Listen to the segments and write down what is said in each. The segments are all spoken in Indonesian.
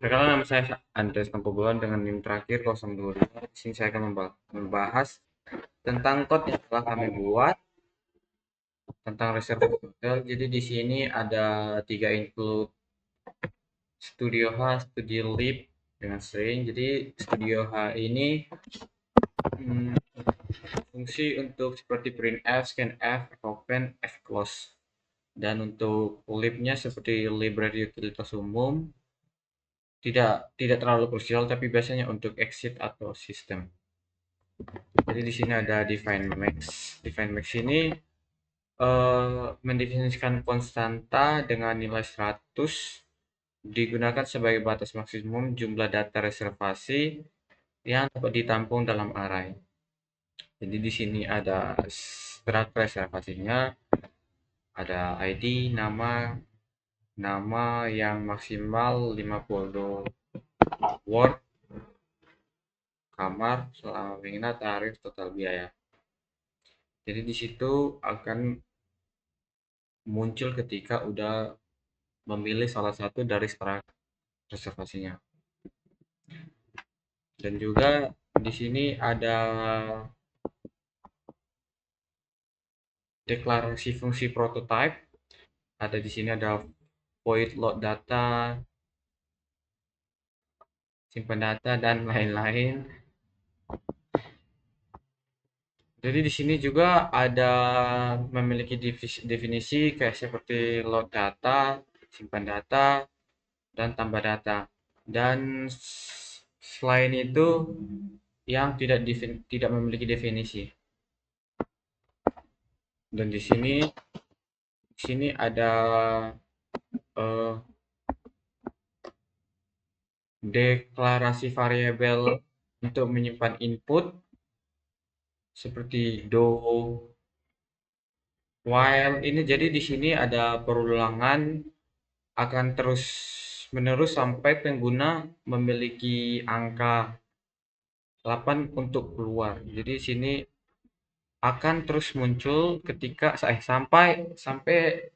Perkenalkan, nama saya Andres Tampobuan dengan NIM terakhir 025. Di sini saya akan membahas tentang code yang telah kami buat tentang reservasi hotel. Jadi di sini ada tiga include Studio H, Studio Lib dengan string. Jadi Studio H ini hmm, fungsi untuk seperti printf, scanf, open, fclose. Dan untuk libnya seperti library utilitas umum, tidak tidak terlalu krusial, tapi biasanya untuk exit atau sistem. Jadi di sini ada define max. Define max ini mendefinisikan konstanta dengan nilai 100 digunakan sebagai batas maksimum jumlah data reservasi yang dapat ditampung dalam array. Jadi di sini ada struct reservasinya, ada ID, nama yang maksimal 50 word, kamar, selama mengingat tarif, total biaya. Jadi di situ akan muncul ketika udah memilih salah satu dari strak reservasinya. Dan juga di sini ada deklarasi fungsi prototype. Ada di sini ada void load data, simpan data, dan lain-lain. Jadi di sini juga ada memiliki definisi kayak seperti load data, simpan data, dan tambah data. Dan selain itu yang tidak memiliki definisi. Dan di sini ada eh, deklarasi variabel untuk menyimpan input seperti do while ini. Jadi di sini ada perulangan akan terus menerus sampai pengguna memiliki angka 8 untuk keluar. Jadi di sini akan terus muncul ketika sampai sampai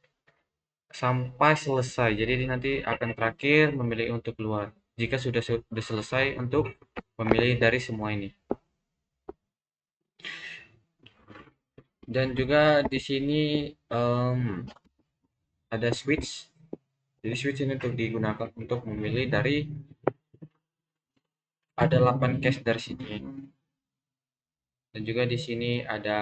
sampai selesai. Jadi nanti akan terakhir memilih untuk keluar jika sudah selesai untuk memilih dari semua ini. Dan juga di sini ada switch. Jadi switch ini untuk digunakan untuk memilih dari ada 8 case dari sini. Dan juga di sini ada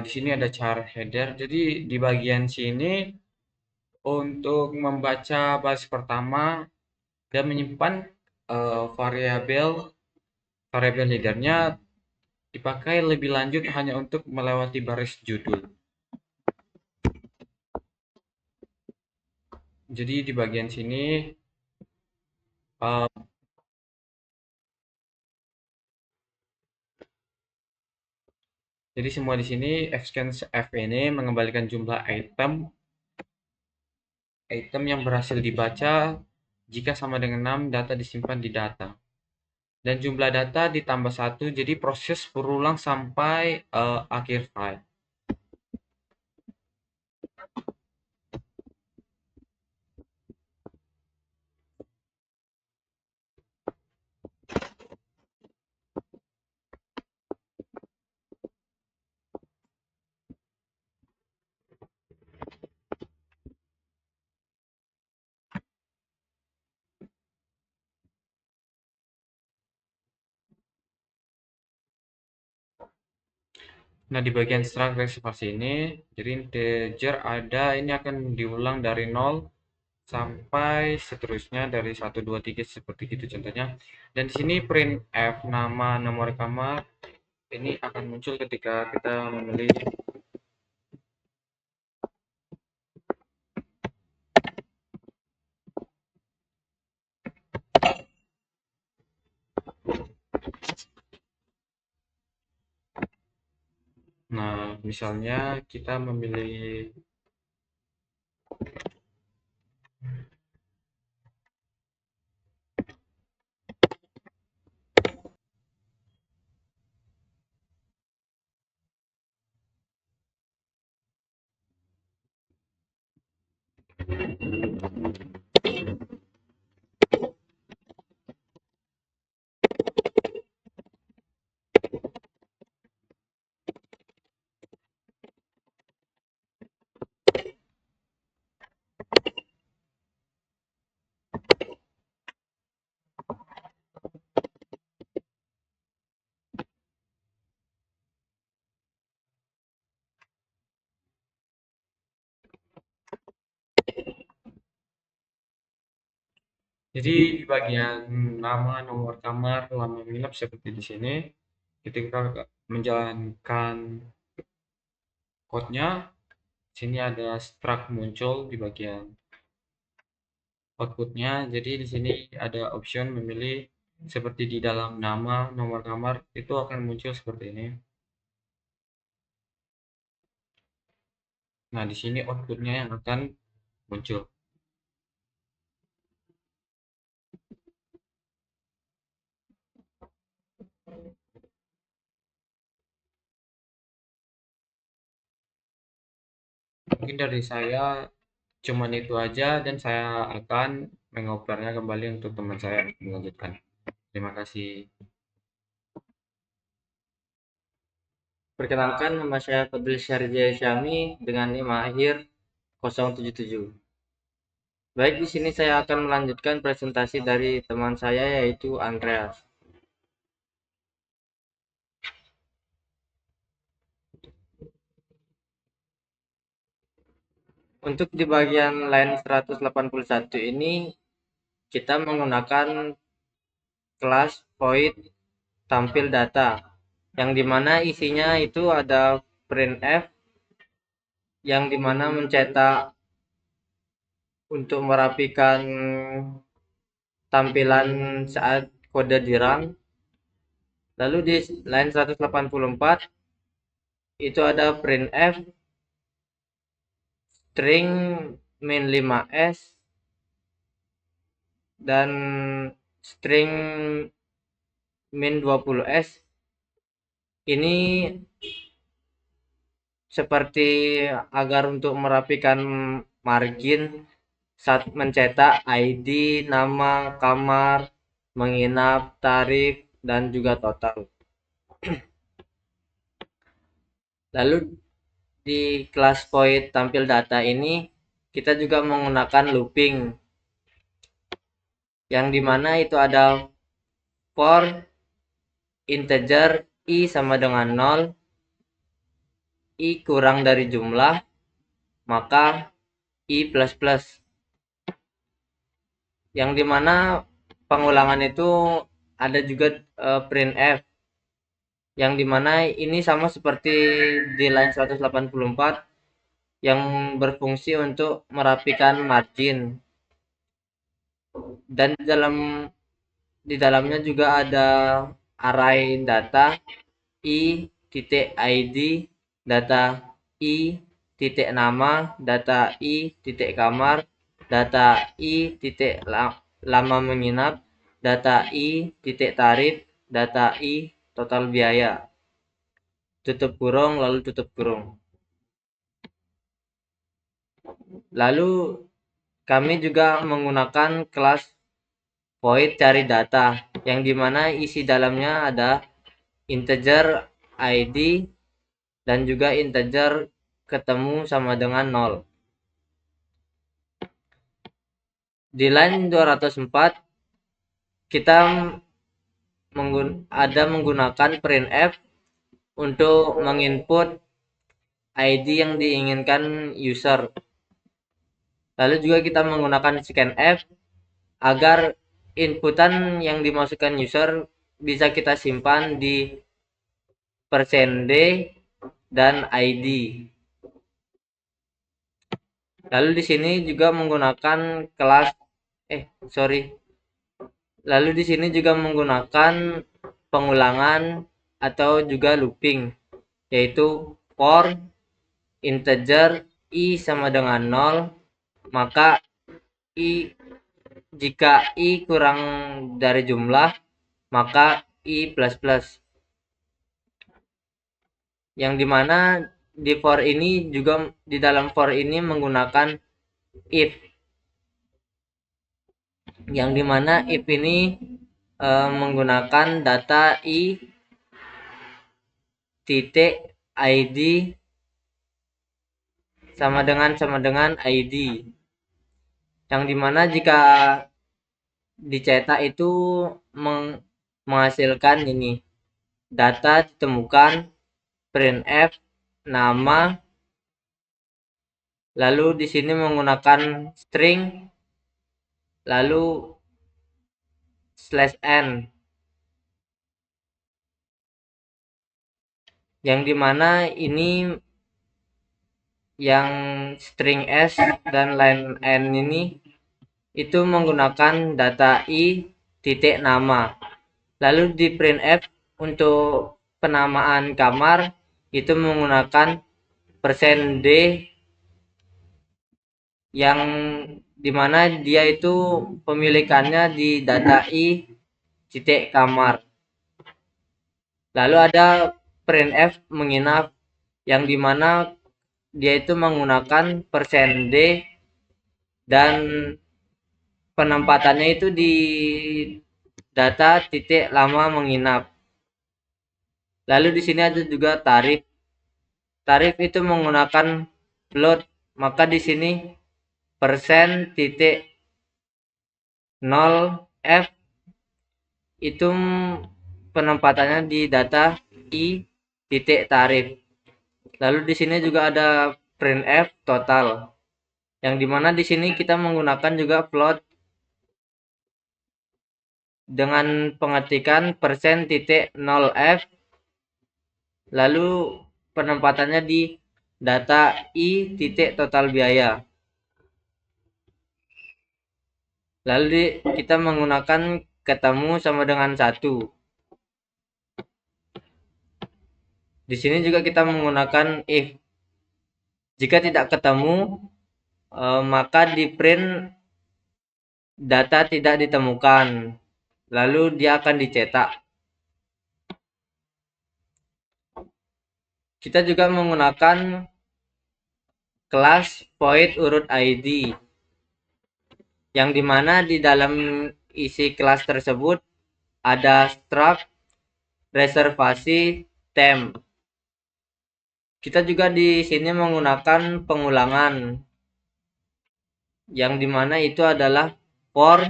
di sini ada char header. Jadi di bagian sini untuk membaca baris pertama dan menyimpan variabel variabel headernya dipakai lebih lanjut hanya untuk melewati baris judul. Jadi di bagian sini uh, jadi semua di sini fscan f ini mengembalikan jumlah item yang berhasil dibaca jika sama dengan 6 data disimpan di data. Dan jumlah data ditambah 1, jadi proses berulang sampai akhir file. Nah, di bagian struct reservasi ini, jadi integer ada, ini akan diulang dari 0 sampai seterusnya dari 1, 2, 3 seperti itu contohnya. Dan di sini printf nama nomor kamar ini akan muncul ketika kita memilih. Nah, misalnya kita memilih Jadi di bagian nama, nomor kamar, lama menginap seperti di sini, ketika menjalankan code-nya, sini ada struct muncul di bagian output-nya. Jadi di sini ada option memilih seperti di dalam nama, nomor kamar itu akan muncul seperti ini. Nah, di sini output-nya yang akan muncul. Mungkin dari saya cuman itu aja dan saya akan mengopernya kembali untuk teman saya melanjutkan. Terima kasih. Perkenalkan, nama saya Fadil Syarjaya Syami dengan NIM akhir 077. Baik, di sini saya akan melanjutkan presentasi dari teman saya yaitu Andreas. Untuk di bagian line 181 ini kita menggunakan kelas void tampil data yang dimana isinya itu ada printf yang dimana mencetak untuk merapikan tampilan saat kode di RAM. Lalu di line 184 itu ada printf string min 5s dan string min 20s. Ini seperti agar untuk merapikan margin saat mencetak ID, nama, kamar, menginap, tarif, dan juga total. Lalu di kelas void tampil data ini kita juga menggunakan looping yang dimana itu ada for integer i sama dengan 0, i kurang dari jumlah, maka i plus plus, yang dimana pengulangan itu ada juga printf yang dimana ini sama seperti di line 184 yang berfungsi untuk merapikan margin, dan di dalamnya juga ada array data i titik id, data i titik nama, data i titik kamar, data i titik lama menginap, data i titik tarif, data i total biaya, tutup kurung, lalu tutup kurung. Lalu kami juga menggunakan kelas void cari data yang dimana isi dalamnya ada integer id dan juga integer ketemu sama dengan 0. Di line 204 kita menggunakan printf untuk menginput ID yang diinginkan user. Lalu juga kita menggunakan scanf agar inputan yang dimasukkan user bisa kita simpan di %d dan ID. Lalu di sini juga menggunakan kelas Lalu di sini juga menggunakan pengulangan atau juga looping, yaitu for integer i sama dengan 0, maka jika i kurang dari jumlah, maka i plus plus. Yang dimana di for ini juga di dalam for ini menggunakan if yang dimana if ini menggunakan data i titik id sama dengan id, yang dimana jika dicetak itu menghasilkan ini data ditemukan printf nama, lalu di sini menggunakan string lalu /n, yang dimana ini yang string s dan line n ini itu menggunakan data i titik nama, lalu di printf untuk penamaan kamar itu menggunakan %d, yang dimana dia itu pemilikannya di data i titik kamar. Lalu ada printf menginap, yang dimana dia itu menggunakan %d dan penempatannya itu di data titik lama menginap. Lalu di sini ada juga tarif. Tarif itu menggunakan float, maka di sini %.0f itu penempatannya di data i titik tarif. Lalu di sini juga ada printf total, yang dimana di sini kita menggunakan juga float dengan pengetikan %.0f, lalu penempatannya di data i titik total biaya. Lalu kita menggunakan ketemu sama dengan 1. Di sini juga kita menggunakan if. Jika tidak ketemu, maka di print data tidak ditemukan, lalu dia akan dicetak. Kita juga menggunakan kelas void urut id, yang dimana di dalam isi kelas tersebut ada struct reservasi temp. Kita juga di sini menggunakan pengulangan, yang dimana itu adalah for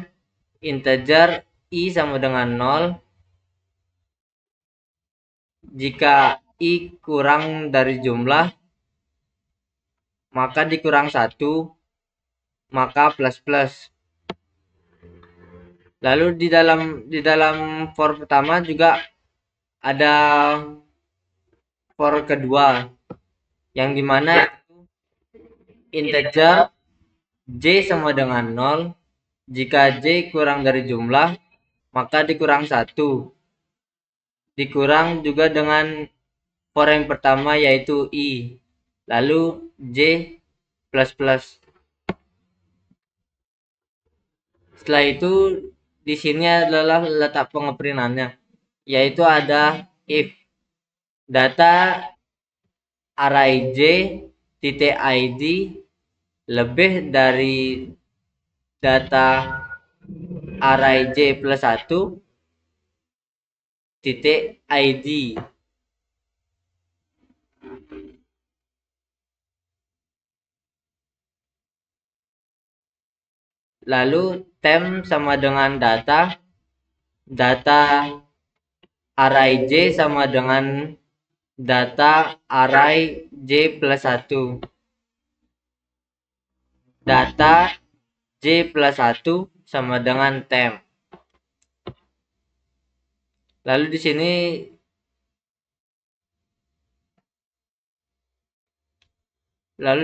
integer i sama dengan 0. Jika i kurang dari jumlah, maka dikurang 1, maka plus. Lalu di dalam for pertama juga ada for kedua, yang dimana integer j sama dengan 0. Jika j kurang dari jumlah, maka dikurang 1. Dikurang juga dengan for yang pertama yaitu i, lalu j plus. Setelah itu di sini adalah letak pengeprintannya, yaitu ada if data array j titik id lebih dari data array j plus 1 titik id. Lalu temp sama dengan data array j sama dengan data array j plus 1. Data j plus 1 sama dengan temp. Lalu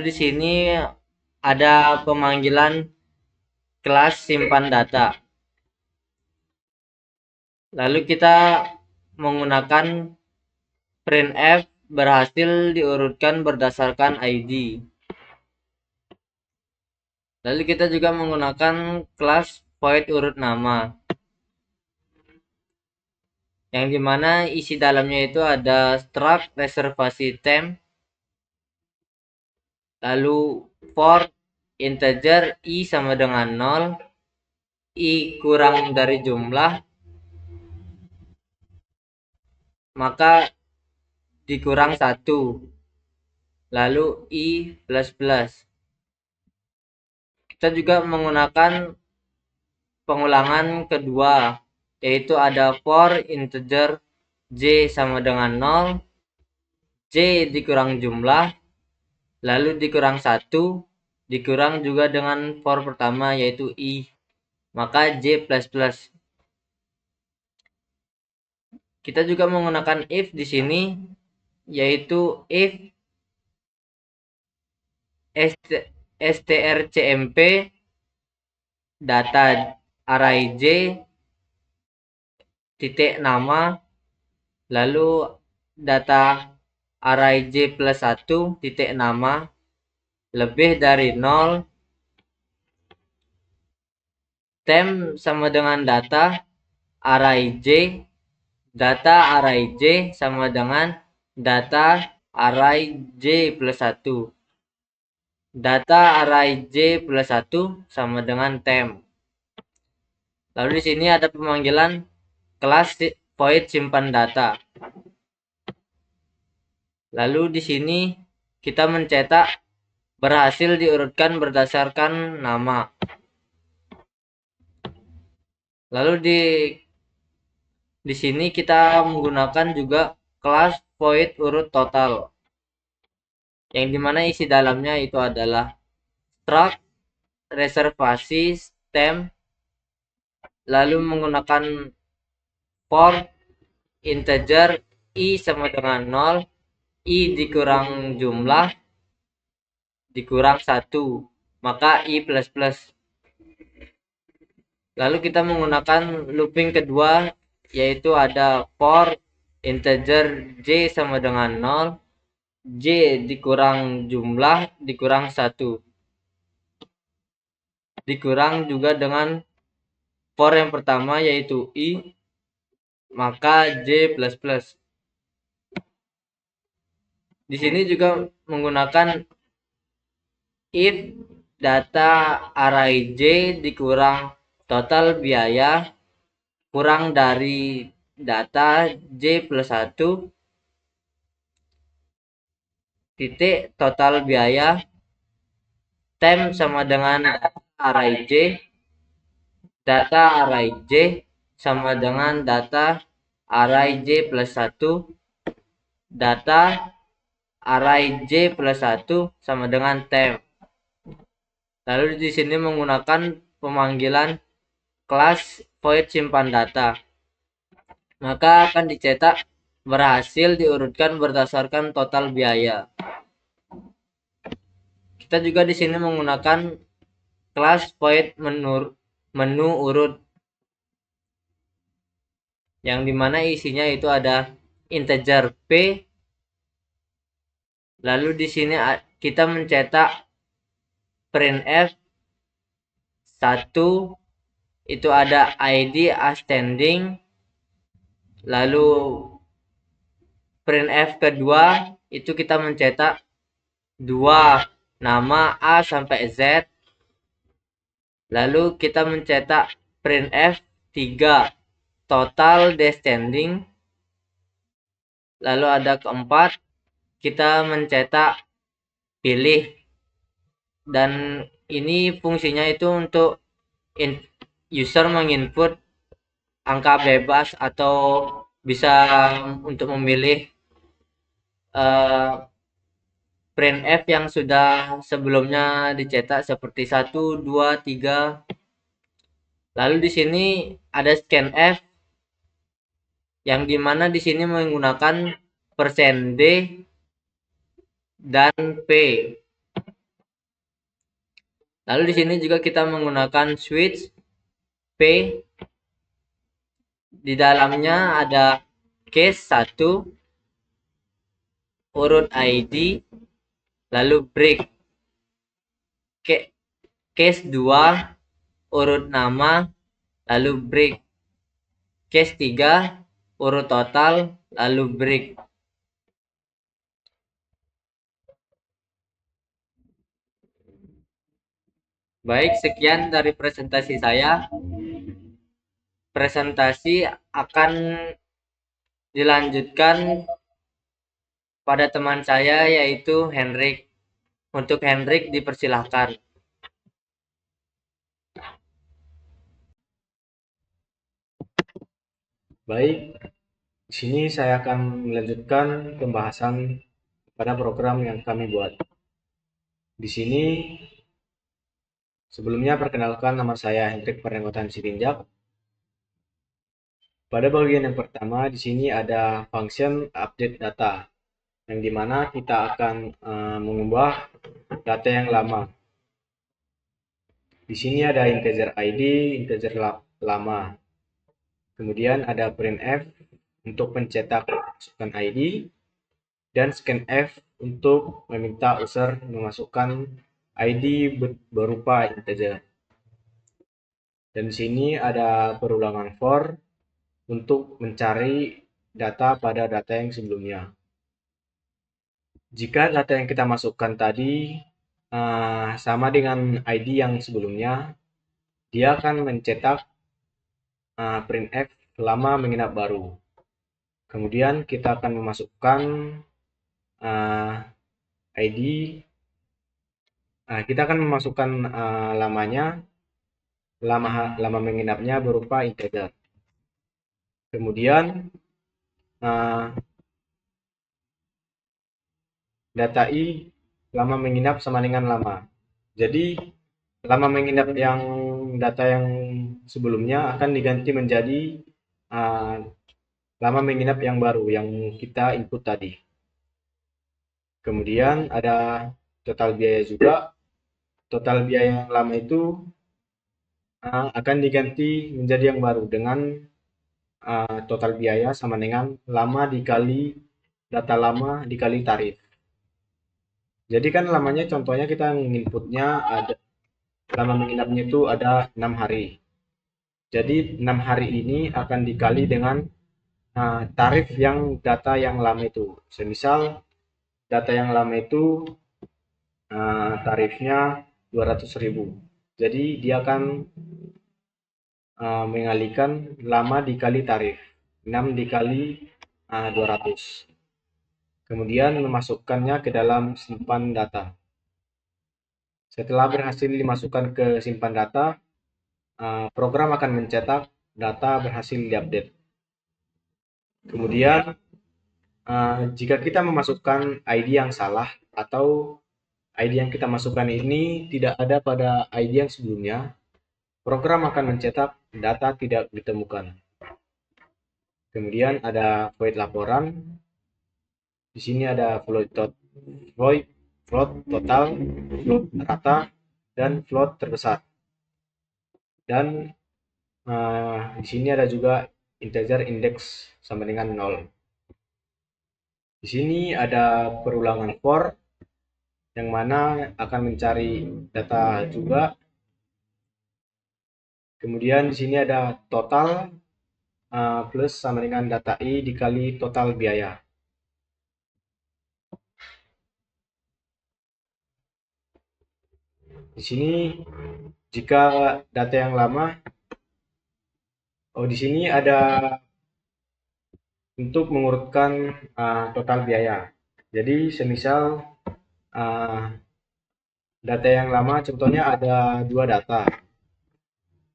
di sini ada pemanggilan kelas simpan data. Lalu kita menggunakan printf berhasil diurutkan berdasarkan id. Lalu kita juga menggunakan kelas void urut nama, yang dimana isi dalamnya itu ada struct reservasi temp, lalu for integer i sama dengan 0, I kurang dari jumlah, maka dikurang 1. Lalu I plus plus. Kita juga menggunakan pengulangan kedua, yaitu ada for integer J sama dengan 0, J dikurang jumlah, lalu dikurang 1, dikurang juga dengan for pertama yaitu I, maka J plus plus. Kita juga menggunakan if di sini, yaitu if strcmp data array J titik nama, lalu data array J plus 1 titik nama lebih dari 0, temp sama dengan data array J, data array J sama dengan data array J plus 1, data array J plus 1 sama dengan temp. Lalu di sini ada pemanggilan kelas void simpan data. Lalu di sini kita mencetak berhasil diurutkan berdasarkan nama. Lalu di sini kita menggunakan juga kelas void urut total, yang dimana isi dalamnya itu adalah struct reservasi stem, lalu menggunakan for integer I sama dengan 0, I dikurang jumlah dikurang 1, maka I plus plus. Lalu kita menggunakan looping kedua, yaitu ada for integer J sama dengan 0, J dikurang jumlah dikurang 1, dikurang juga dengan for yang pertama yaitu I, maka J plus plus. Di sini juga menggunakan if data array J dikurang total biaya kurang dari data J plus 1 titik total biaya temp sama dengan array J, data array J sama dengan data array J plus 1, data array J plus 1 sama dengan temp. Lalu di sini menggunakan pemanggilan kelas void simpan data, maka akan dicetak berhasil diurutkan berdasarkan total biaya. Kita juga di sini menggunakan kelas void menu urut, yang dimana isinya itu ada integer P. Lalu di sini kita mencetak printf 1 itu ada ID ascending, lalu printf kedua itu kita mencetak 2 nama A sampai Z, lalu kita mencetak printf 3 total descending, lalu ada keempat kita mencetak pilih, dan ini fungsinya itu untuk user menginput angka bebas atau bisa untuk memilih printf yang sudah sebelumnya dicetak seperti 1, 2, 3. Lalu di sini ada scanf, yang dimana di sini menggunakan %D dan P. Lalu di sini juga kita menggunakan switch P. Di dalamnya ada case 1 urut ID, lalu break case 2 urut nama, lalu break case 3 urut total, lalu break. Baik, sekian dari presentasi saya. presentasi akan dilanjutkan pada teman saya yaitu Hendrik. Untuk Hendrik dipersilahkan. Baik, di sini saya akan melanjutkan pembahasan pada program yang kami buat. Di sini sebelumnya perkenalkan, nama saya Hendrik Pernenggotan Sitinjak. Pada bagian yang pertama di sini ada function update data, yang dimana kita akan mengubah data yang lama. Di sini ada integer ID, integer lama. Kemudian ada printf untuk mencetak masukkan ID, dan scanf untuk meminta user memasukkan ID berupa integer. Dan di sini ada perulangan for untuk mencari data pada data yang sebelumnya. Jika data yang kita masukkan tadi sama dengan ID yang sebelumnya, dia akan mencetak printf lama menginap baru. Kemudian kita akan memasukkan ID, kita akan memasukkan lama menginapnya berupa integer. Kemudian data i lama menginap sama dengan lama. Jadi lama menginap yang data yang sebelumnya akan diganti menjadi lama menginap yang baru yang kita input tadi. Kemudian ada total biaya juga. Total biaya yang lama itu akan diganti menjadi yang baru dengan total biaya sama dengan lama dikali data lama dikali tarif. Jadi kan lamanya contohnya kita inputnya ada lama menginapnya itu ada 6 hari. Jadi 6 hari ini akan dikali dengan tarif yang data yang lama itu. Semisal data yang lama itu tarifnya 200.000. Jadi dia akan mengalihkan lama dikali tarif 6 dikali 200. Kemudian memasukkannya ke dalam simpan data. Setelah berhasil dimasukkan ke simpan data, program akan mencetak data berhasil diupdate. Kemudian jika kita memasukkan ID yang salah atau ID yang kita masukkan ini tidak ada pada ID yang sebelumnya, program akan mencetak data tidak ditemukan. Kemudian ada void laporan. Di sini ada float total, float rata, dan float terbesar. Dan di sini ada juga integer index sama dengan 0. Di sini ada perulangan for yang mana akan mencari data juga. Kemudian di sini ada total plus sama dengan data i dikali total biaya. Di sini jika data yang lama, di sini ada untuk mengurutkan total biaya. Jadi semisal data yang lama contohnya ada 2 data.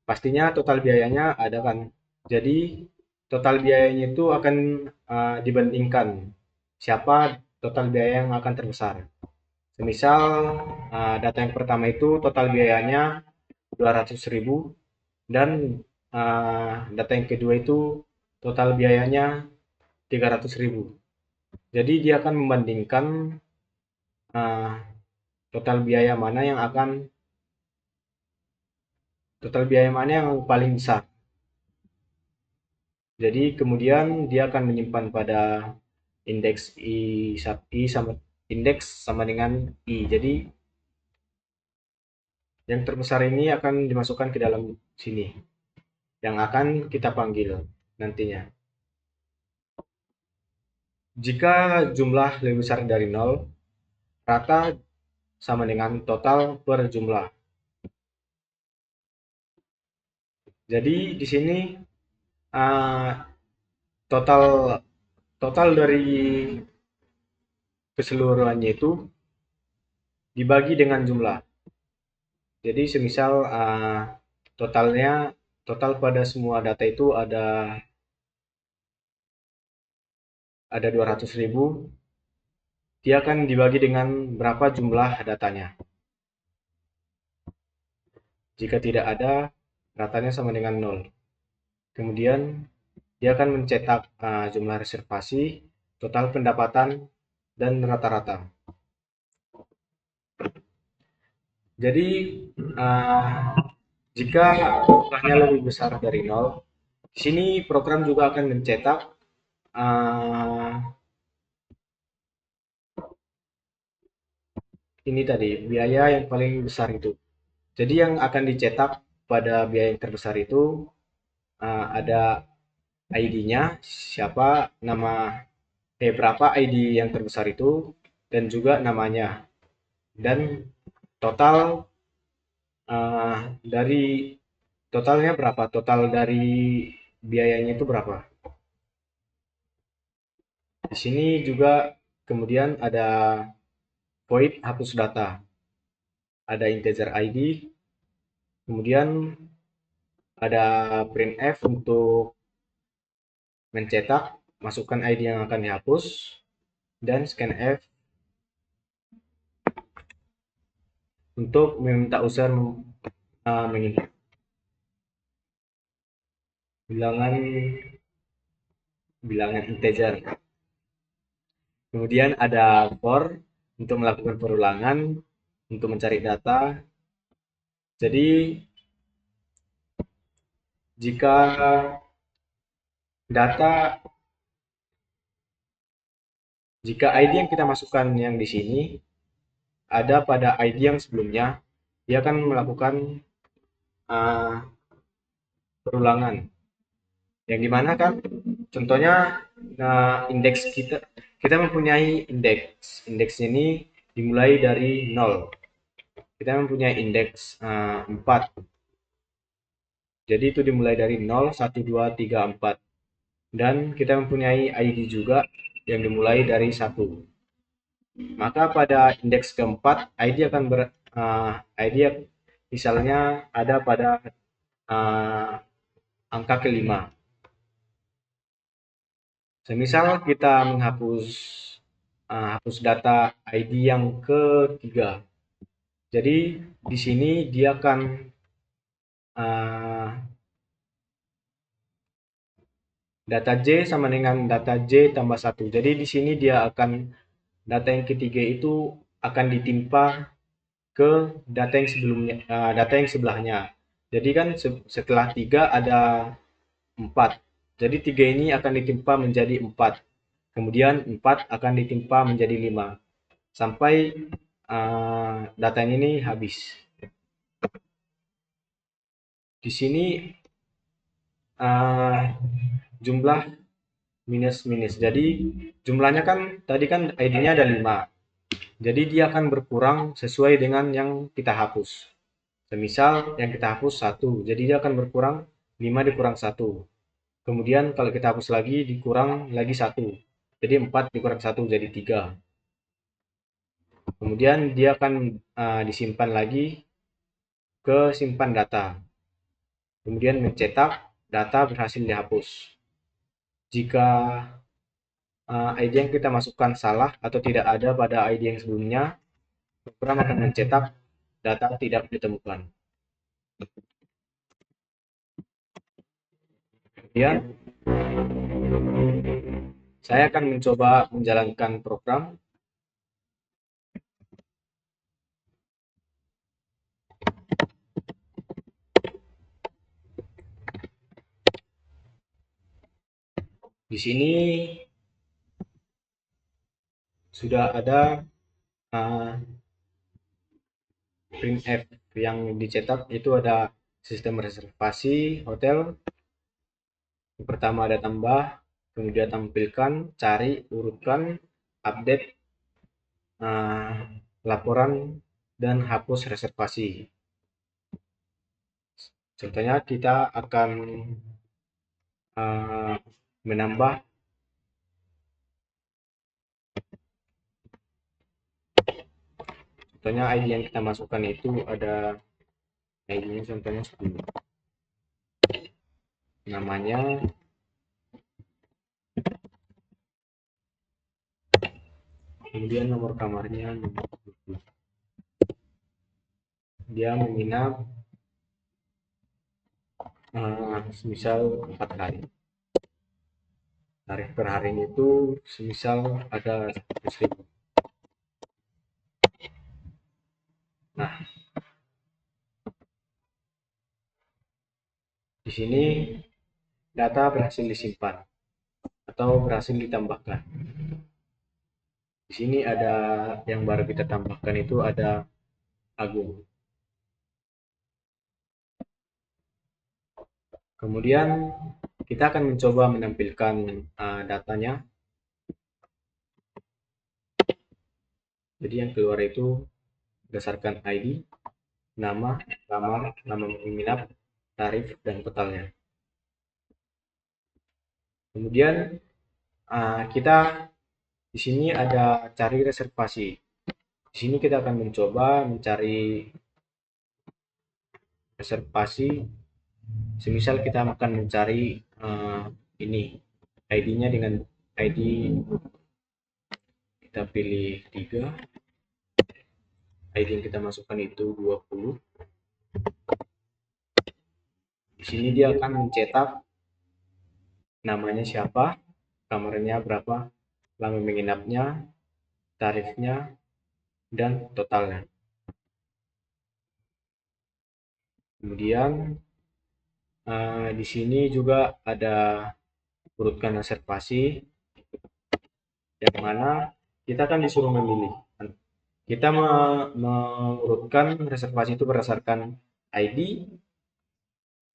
Pastinya total biayanya ada kan. Jadi total biayanya itu akan dibandingkan siapa total biaya yang akan terbesar. Semisal data yang pertama itu total biayanya 200.000 dan data yang kedua itu total biayanya 300.000. Jadi dia akan membandingkan total biaya mana yang paling besar. Jadi kemudian dia akan menyimpan pada indeks i sama dengan i. Jadi yang terbesar ini akan dimasukkan ke dalam sini yang akan kita panggil nantinya. Jika jumlah lebih besar dari 0, rata sama dengan total per jumlah. Jadi di sini total total dari keseluruhannya itu dibagi dengan jumlah. Jadi semisal total pada semua data itu ada 200.000, dia akan dibagi dengan berapa jumlah datanya. Jika tidak ada, datanya sama dengan 0. Kemudian dia akan mencetak jumlah reservasi, total pendapatan, dan rata-rata. Jadi jika jumlahnya lebih besar dari 0, di sini program juga akan mencetak ini tadi biaya yang paling besar itu. Jadi yang akan dicetak pada biaya yang terbesar itu ada ID-nya, siapa nama berapa ID yang terbesar itu, dan juga namanya, dan total dari totalnya berapa, total dari biayanya itu berapa. Di sini juga kemudian ada void hapus data, ada integer ID, kemudian ada printf untuk mencetak, masukkan ID yang akan dihapus, dan scanf untuk meminta user menginput bilangan integer. Kemudian ada for untuk melakukan perulangan, untuk mencari data. Jadi jika ID yang kita masukkan yang di sini ada pada ID yang sebelumnya, dia akan melakukan perulangan. Yang dimana kan contohnya indeks kita mempunyai indeks ini dimulai dari 0. Kita mempunyai indeks 4. Jadi itu dimulai dari 0, 1, 2, 3, 4. Dan kita mempunyai ID juga yang dimulai dari 1. Maka pada indeks keempat ID akan ID misalnya ada pada angka kelima. Semisal kita menghapus hapus data ID yang ketiga. Jadi di sini dia akan data J sama dengan data J tambah 1. Jadi di sini dia akan data yang ketiga itu akan ditimpa ke data yang sebelumnya, data yang sebelahnya. Jadi kan setelah 3 ada 4. Jadi 3 ini akan ditimpa menjadi 4. Kemudian 4 akan ditimpa menjadi 5. Sampai datanya ini habis. Di sini jumlah minus. Jadi jumlahnya kan tadi kan ID-nya ada 5. Jadi dia akan berkurang sesuai dengan yang kita hapus. Semisal yang kita hapus 1, jadi dia akan berkurang 5 dikurang 1. Kemudian kalau kita hapus lagi dikurang lagi 1. Jadi 4 dikurang 1 jadi 3. Kemudian dia akan disimpan lagi ke simpan data. Kemudian mencetak data berhasil dihapus. Jika ID yang kita masukkan salah atau tidak ada pada ID yang sebelumnya, program akan mencetak data tidak ditemukan. Kemudian saya akan mencoba menjalankan program. Di sini sudah ada printf yang dicetak, itu ada sistem reservasi hotel. Yang pertama ada tambah, kemudian tampilkan, cari, urutkan, update, laporan, dan hapus reservasi. Contohnya kita akan menambah contohnya ID yang kita masukkan itu ada ID-nya contohnya 10, namanya kemudian nomor kamarnya nomor 20. Dia menginap semisal 4 hari. Tarif per hari itu semisal ada 100.000. Nah, di sini data berhasil disimpan atau berhasil ditambahkan. Di sini ada yang baru kita tambahkan itu ada Agung. Kemudian kita akan mencoba menampilkan datanya. Jadi yang keluar itu berdasarkan ID, nama, kamar, nama menginap, tarif, dan totalnya. Kemudian kita di sini ada cari reservasi. Di sini kita akan mencoba mencari reservasi. Semisal kita akan mencari ini ID-nya dengan ID kita pilih 3. ID yang kita masukkan itu 20. Di sini dia akan mencetak namanya siapa, kamarnya berapa, lama menginapnya, tarifnya, dan totalnya. Kemudian di sini juga ada urutkan reservasi, yang mana kita akan disuruh memilih. Kita mengurutkan reservasi itu berdasarkan ID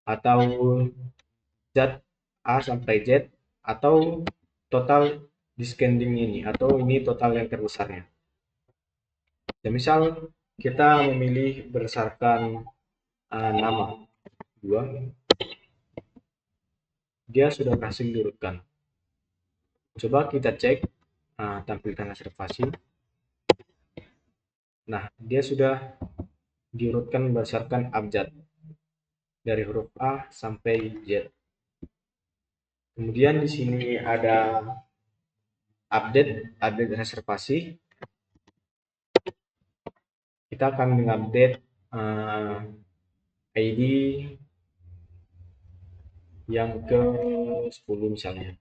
atau zat A sampai Z atau total descending ini, atau ini total yang terbesarnya. Ya, misal kita memilih berdasarkan nama 2, dia sudah berhasil diurutkan. Coba kita cek tampilkan reservasi. Nah, dia sudah diurutkan berdasarkan abjad dari huruf A sampai Z. Kemudian di sini ada update reservasi. Kita akan mengupdate ID yang ke-10 misalnya.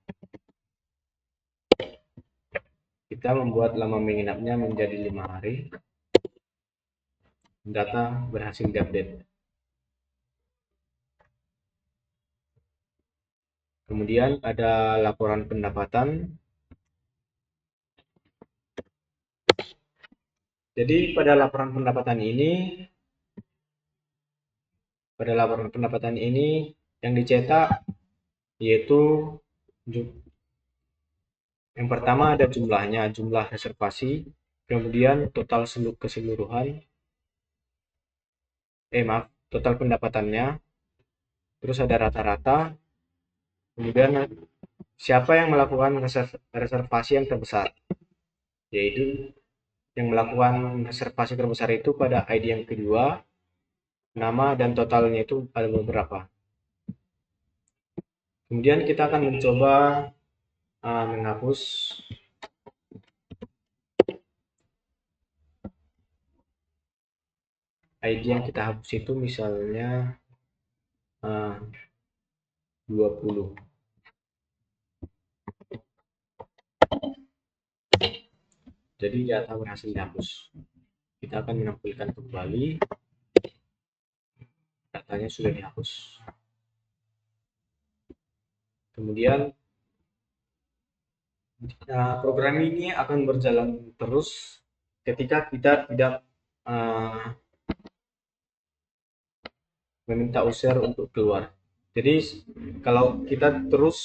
Kita membuat lama menginapnya menjadi 5 hari. Data berhasil diupdate. Kemudian ada laporan pendapatan. Jadi pada laporan pendapatan ini yang dicetak yaitu yang pertama ada jumlahnya, jumlah reservasi, kemudian total keseluruhan, total pendapatannya, terus ada rata-rata, kemudian siapa yang melakukan reservasi yang terbesar, yaitu yang melakukan reservasi terbesar itu pada ID yang kedua, nama dan totalnya itu ada beberapa. Kemudian kita akan mencoba menghapus ID yang kita hapus itu misalnya 20. Jadi data berhasil dihapus. Kita akan menampilkan kembali datanya sudah dihapus. Kemudian program ini akan berjalan terus ketika kita tidak meminta user untuk keluar. Jadi kalau kita terus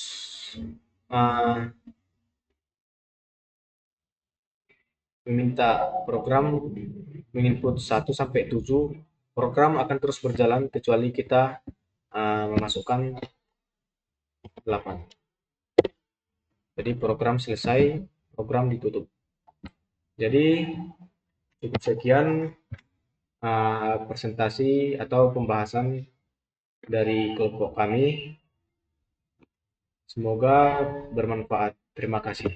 meminta program menginput 1 sampai 7, program akan terus berjalan kecuali kita memasukkan 8. Jadi program selesai, program ditutup. Jadi cukup sekian presentasi atau pembahasan dari kelompok kami. Semoga bermanfaat. Terima kasih.